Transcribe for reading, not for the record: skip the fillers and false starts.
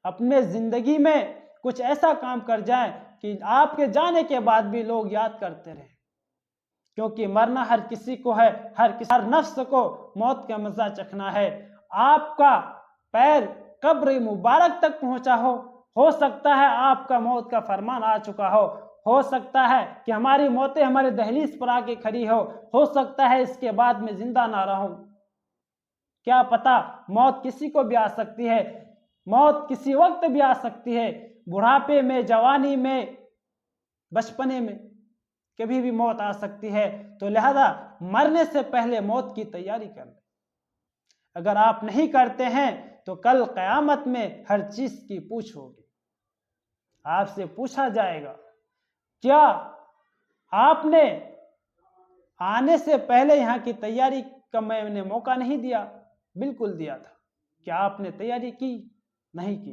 اپنے زندگی میں کچھ ایسا کام کر جائیں کہ آپ کے جانے کے بعد بھی لوگ یاد کرتے رہیں، کیونکہ مرنا ہر کسی کو ہے، ہر نفس کو موت کا مزہ چکھنا ہے۔ آپ کا پیر قبر مبارک تک پہنچا ہو سکتا ہے آپ کا موت کا فرمان آ چکا ہو سکتا ہے کہ ہماری موتیں ہمارے دہلیز پر آ کے کھڑی ہو سکتا ہے اس کے بعد میں زندہ نہ رہوں، کیا پتا، موت کسی کو بھی آ سکتی ہے، موت کسی وقت بھی آ سکتی ہے، بڑھاپے میں، جوانی میں، بچپنے میں، کبھی بھی موت آ سکتی ہے۔ تو لہذا مرنے سے پہلے موت کی تیاری کر لیں۔ اگر آپ نہیں کرتے ہیں تو کل قیامت میں ہر چیز کی پوچھ ہوگی، آپ سے پوچھا جائے گا کیا آپ نے آنے سے پہلے یہاں کی تیاری کا میں نے موقع نہیں دیا؟ بالکل دیا تھا۔ کیا آپ نے تیاری کی؟ نہیں کی۔